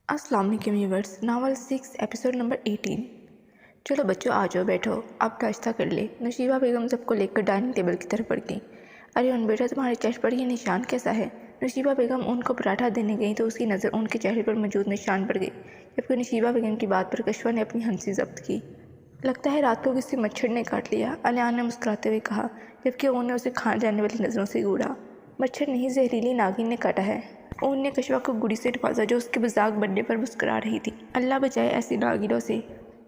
अस्सलाम वालेकुम viewers. Novel 6 episode number 18। चलो बच्चों आ जाओ, बैठो। अब नाश्ता कर ले। नशीबा बेगम सबको लेकर डाइनिंग टेबल की तरफ बढ़ गई। अरे उन बेटा, तुम्हारे चेस्ट पर ये निशान कैसा है? नशीबा बेगम उनको पराठा देने गई तो उसकी नज़र उनके चेहरे पर मौजूद निशान पर गई। जबकि नशीबा बेगम की बात पर कशवा ने अपनी हंसी जब्त की। लगता है रात को किसी मच्छर ने काट लिया, अलियान ने मुस्कुराते हुए कहा, जबकि उन्होंने उसे खाने जाने वाली नज़रों से घूरा। मच्छर नहीं, जहरीली नागिन ने काटा है। ऊन ने कशवा को गुड़ी से नवाजा जो उसके मजाक बनने पर मुस्कुरा रही थी। अल्लाह बचाए ऐसी नागिनों से।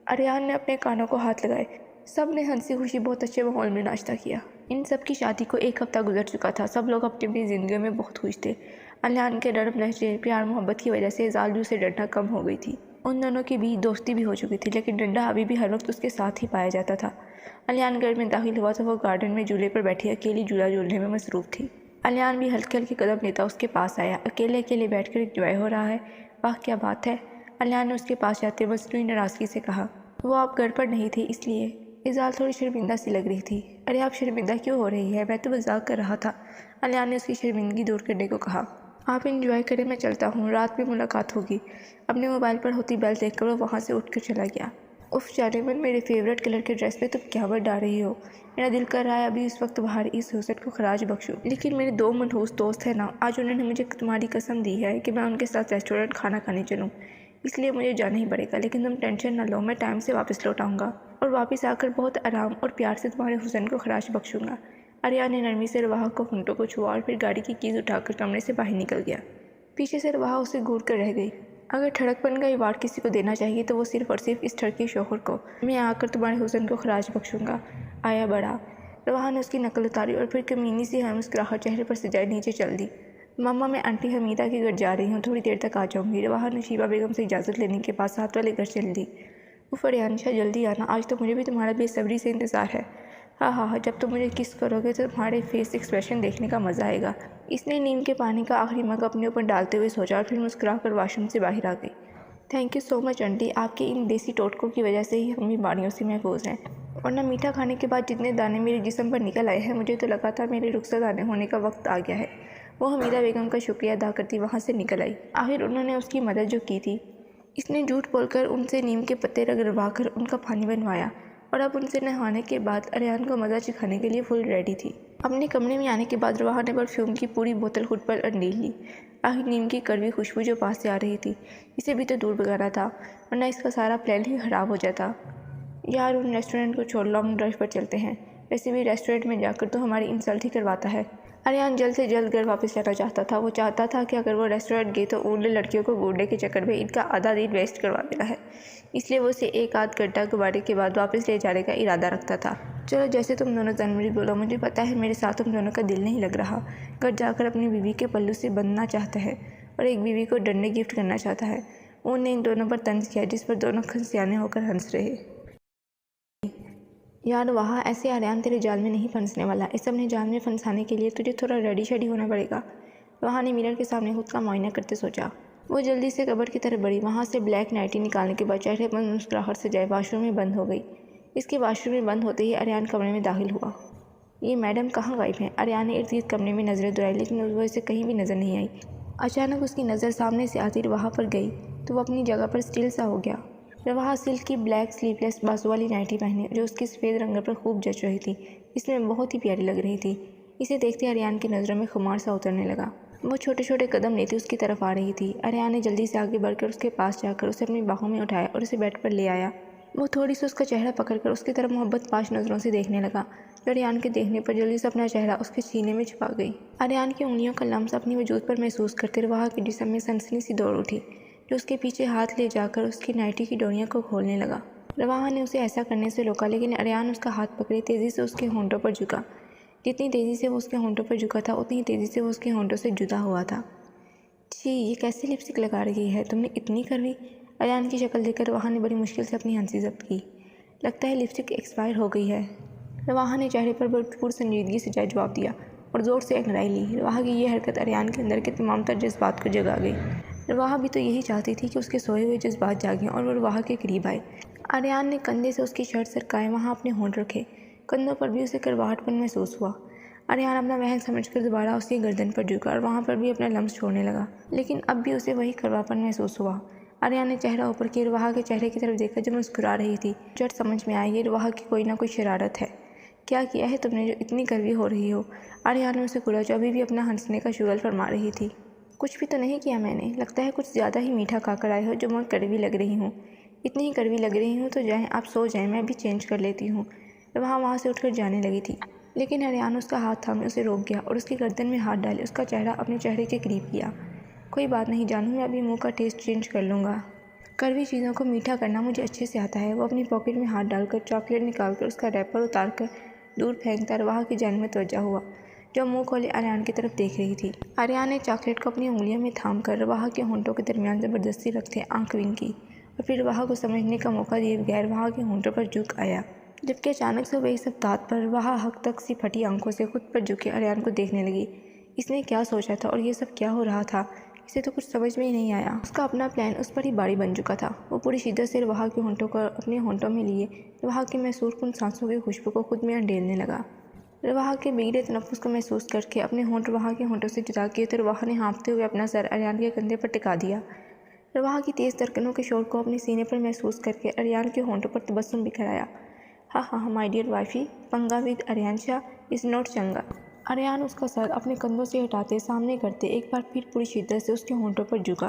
अरियान ने अपने कानों को हाथ लगाए। सब ने हंसी खुशी बहुत अच्छे माहौल में नाश्ता किया। इन सब की शादी को 1 हफ्ता गुजर चुका था। सब लोग अपनी अपनी ज़िंदगी में बहुत खुश थे। अलियान के नरम लहजे, प्यार मोहब्बत की वजह से जालू से डरना कम हो गई थी। उन दोनों के बीच दोस्ती भी हो चुकी थी, लेकिन डंडा अभी भी हर वक्त उसके साथ ही पाया जाता था। अलियान घर में दाखिल हुआ तो वो गार्डन में झूले पर बैठी अकेली झूला झूलने में मसरूफ़ थी। अलियान भी हल्के हल्के कदम लेता उसके पास आया। अकेले अकेले बैठकर एंजॉय हो रहा है, वाह क्या बात है। अलियान ने उसके पास जाते मसनूई नाराज़गी से कहा। वो आप घर पर नहीं थे इसलिए। इज़ाल थोड़ी शर्मिंदा सी लग रही थी। अरे आप शर्मिंदा क्यों हो रही है, मैं तो मजाक कर रहा था। अलियान ने उसकी शर्मिंदगी दूर करने को कहा। आप इंजॉय करें, मैं चलता हूँ, रात में मुलाकात होगी। अपने मोबाइल पर होती बेल देखकर वो वहाँ से उठकर चला गया। उफ जाने मन, मेरे फेवरेट कलर के ड्रेस पे तुम क्या मत डाल रही हो। मेरा दिल कर रहा है अभी इस वक्त बाहर इस हुसैन को खराज बख्शूं, लेकिन मेरे 2 मनहूस दोस्त हैं ना, आज उन्होंने मुझे तुम्हारी कसम दी है कि मैं उनके साथ रेस्टोरेंट खाना खाने चलूँ, इसलिए मुझे जाना ही पड़ेगा। लेकिन तुम टेंशन ना लो, मैं टाइम से वापस लौट आऊँगा और वापस आकर बहुत आराम और प्यार से तुम्हारे हुसैन को खराज बख्शूँगा। अरियान ने नरमी से रवाहा को होंठों को छुआ और फिर गाड़ी की कीज़ उठाकर कमरे से बाहर निकल गया। पीछे से रवाहा उसे घूर कर रह गई। अगर ठड़कपन का अवार्ड किसी को देना चाहिए तो वो सिर्फ और सिर्फ इस ठड़के शौहर को। मैं आकर तुम्हारे हुस्न को खराज बख्शूँगा, आया बड़ा। रवाहा ने उसकी नकल उतारी और फिर कमीनी सी मुस्कुराहट चेहरे पर सजाए नीचे चल दी। मम्मा, मैं आंटी हमीदा के घर जा रही हूँ, थोड़ी देर तक आ जाऊँगी। रवाहा ने शीबा बेगम से इजाज़त लेने के बाद साथ वाले घर चल दी। वो फरियानशा, जल्दी आना, आज तो मुझे भी तुम्हारा बेसब्री से इंतज़ार है। हाँ हाँ हाँ, जब तुम मुझे किस करोगे तो तुम्हारे फेस एक्सप्रेशन देखने का मज़ा आएगा। इसने नीम के पानी का आखिरी मग अपने ऊपर डालते हुए सोचा और फिर मुस्कुरा कर वाशरूम से बाहर आ गई। Thank you so much aunty, आपके इन देसी टोटकों की वजह से ही हम बीमारियों से महफूज हैं, वरना मीठा खाने के बाद जितने दाने मेरे जिस्म पर निकल आए हैं, मुझे तो लगा था मेरे रुखसत आने होने का वक्त आ गया है। वो हमीदा बेगम का शुक्रिया अदा करती वहाँ से निकल आई। आखिर उन्होंने उसकी मदद जो की थी। इसने झूठ बोलकर उनसे नीम के पत्ते रगड़वा कर उनका पानी बनवाया और अब उनसे नहाने के बाद अरियान को मज़ा चखाने के लिए फुल रेडी थी। अपने कमरे में आने के बाद रवाहा ने परफ्यूम की पूरी बोतल खुद पर अंडील ली। आखिर नीम की कड़वी खुशबू जो पास से आ रही थी, इसे भी तो दूर भगाना था, वरना इसका सारा प्लान ही ख़राब हो जाता। यार उन रेस्टोरेंट को छोड़, लॉन्ग ड्राइव पर चलते हैं। वैसे भी रेस्टोरेंट में जाकर तो हमारी इंसल्ट ही करवाता है। अरियान जल्द से जल्द घर वापस जाना चाहता था। वो चाहता था कि अगर वो रेस्टोरेंट गए तो उन लड़कियों को घूरने के चक्कर में इनका आधा दिन वेस्ट करवा देना है, इसलिए वो उसे 1 आध घंटा गुब्बारे के बाद वापस ले जाने का इरादा रखता था। चलो जैसे तुम दोनों जनवरी बोलो, मुझे पता है मेरे साथ तुम दोनों का दिल नहीं लग रहा। घर जाकर अपनी बीवी के पल्लू से बंधना चाहता है और एक बीवी को डंडे गिफ्ट करना चाहता है। उनने इन दोनों पर तंज किया, जिस पर दोनों खंसियाने होकर हंस रहे। यार वहाँ ऐसे अरियान तेरे जाल में नहीं फंसने वाला। इस अपने जाल में फंसाने के लिए तुझे थोड़ा रेडी शेडी होना पड़ेगा। वहाँ ने मिरर के सामने खुद का मुआयना करते सोचा। वो जल्दी से कबर्ड की तरफ बढ़ी। वहाँ से ब्लैक नाइटी निकालने के बाद चेहरे पर मुस्कुराहट से जाए वाशरूम में बंद हो गई। इसके वाशरूम में बंद होते ही अरियान कमरे में दाखिल हुआ। ये मैडम कहाँ गायब हैं? अरियान ने इर्द गिर्द कमरे में नज़रें दौड़ाई, लेकिन वो इसे कहीं भी नज़र नहीं आई। अचानक उसकी नज़र सामने से आती वहाँ पर गई तो वो अपनी जगह पर स्टिल सा हो गया। रवाहा सिल्क की ब्लैक स्लीवलेस बाजू वाली नाइटी पहने जो उसकी सफ़ेद रंग पर खूब जच रही थी। इसमें बहुत ही प्यारी लग रही थी। इसे देखते अरियान की नज़रों में खुमार सा उतरने लगा। वो छोटे छोटे कदम लेती उसकी तरफ आ रही थी। अरियान ने जल्दी से आगे बढ़कर उसके पास जाकर उसे अपनी बाहों में उठाया और उसे बेड पर ले आया। वो थोड़ी सी उसका चेहरा पकड़कर उसकी तरफ मोहब्बत पाश नज़रों से देखने लगा। अरियान के देखने पर जल्दी से अपना चेहरा उसके सीने में छुपा गई। अरियान की उंगलियों का लम्स अपनी वजूद पर महसूस करते रवाहा के जिस्म में सनसनी सी दौड़ उठी, जो उसके पीछे हाथ ले जाकर उसकी नाइटी की डोरियों को खोलने लगा। रवाहा ने उसे ऐसा करने से रोका, लेकिन अरियान उसका हाथ पकड़े तेज़ी से उसके होंठों पर झुका। जितनी तेज़ी से वो उसके होंठों पर झुका था, उतनी तेज़ी से वो उसके होंठों से जुदा हुआ था। छी, ये कैसी लिपस्टिक लगा रही है तुमने, इतनी कड़वी। अरियान की शक्ल देखकर रवाहा ने बड़ी मुश्किल से अपनी हंसी जब्त की। लगता है लिपस्टिक एक्सपायर हो गई है। रवाहा ने चेहरे पर भरपूर संजीदगी से जवाब दिया और ज़ोर से अंगड़ाई ली। रवाहा की यह हरकत अरियान के अंदर के तमाम तर जज्बात को जगा गई। रवाहा भी तो यही चाहती थी कि उसके सोए हुए जज्बात जागें और वो रवाहा के करीब आए। अरियान ने कंधे से उसकी शर्ट सरकाए वहाँ अपने होंठ रखे। कंधों पर भी उसे करवाहटपन महसूस हुआ। अरियान अपना वहन समझकर दोबारा उसकी गर्दन पर झुका और वहाँ पर भी अपना लम्स छोड़ने लगा, लेकिन अब भी उसे वही करवापन महसूस हुआ। आर्यन ने चेहरा ऊपर किया और वहाँ के चेहरे की तरफ देखा जो मुस्कुरा रही थी। झट समझ में आई ये वहाँ की कोई ना कोई शरारत है। क्या किया है तुमने जो इतनी कड़वी हो रही हो? आर्यन ने उसे घूरा जो अभी भी अपना हंसने का शुगल फरमा रही थी। कुछ भी तो नहीं किया मैंने, लगता है कुछ ज़्यादा ही मीठा खाकर आए हो जो मैं कड़वी लग रही हूँ। इतनी ही कड़वी लग रही हूँ तो जाएं आप सो जाएं, मैं भी चेंज कर लेती हूँ। वहाँ से उठकर जाने लगी थी, लेकिन आर्यन उसका हाथ थामे उसे रोक गया और उसकी गर्दन में हाथ डाले उसका चेहरा अपने चेहरे के करीब किया। कोई बात नहीं जानू, मैं अभी मुँह का टेस्ट चेंज कर लूँगा। कड़वी चीज़ों को मीठा करना मुझे अच्छे से आता है। वो अपनी पॉकेट में हाथ डालकर चॉकलेट निकालकर उसका रैपर उतारकर दूर फेंकता रवाहा की जान में तवज्जा हुआ, जो मुंह खोले आर्यन की तरफ देख रही थी। आर्यन ने चॉकलेट को अपनी उंगलियों में थाम कर रवाहा के होंठों के दरमियान ज़बरदस्ती रखते आंख विंग की और फिर रवाहा को समझने का मौका दिए बगैर वहाँ के होंठों पर झुक आया। जबकि अचानक से वही सब तात पर वहाँ हक तक सी फटी आंखों से खुद पर झुके आर्यन को देखने लगी। इसने क्या सोचा था और ये सब क्या हो रहा था? इसे तो कुछ समझ में ही नहीं आया। उसका अपना प्लान उस पर ही बारी बन चुका था। वो पूरी शिद्दत से रवाहा के होंठों को अपने होंठों में लिए रवाहा की महसूस कुन सांसों की खुशबू को खुद में अंडेलने लगा। रवाहा के बिगड़े तनफ्फुस को महसूस करके अपने होंठ रवाहा के होंठों से जुदा किए तो रवाहा ने हाँफते हुए अपना सर आर्यन के कंधे पर टिका दिया। रवाहा की तेज़ धड़कनों के शोर को अपने सीने पर महसूस करके आर्यन के होंठों पर तबस्सुम बिखर आया। हाँ हाँ माय डियर वाइफी, पंगा with Aryan Shah is not चंगा। आर्यन उसका सर अपने कंधों से हटाते सामने करते एक बार फिर पूरी शिद्दत से उसके होंठों पर झुका।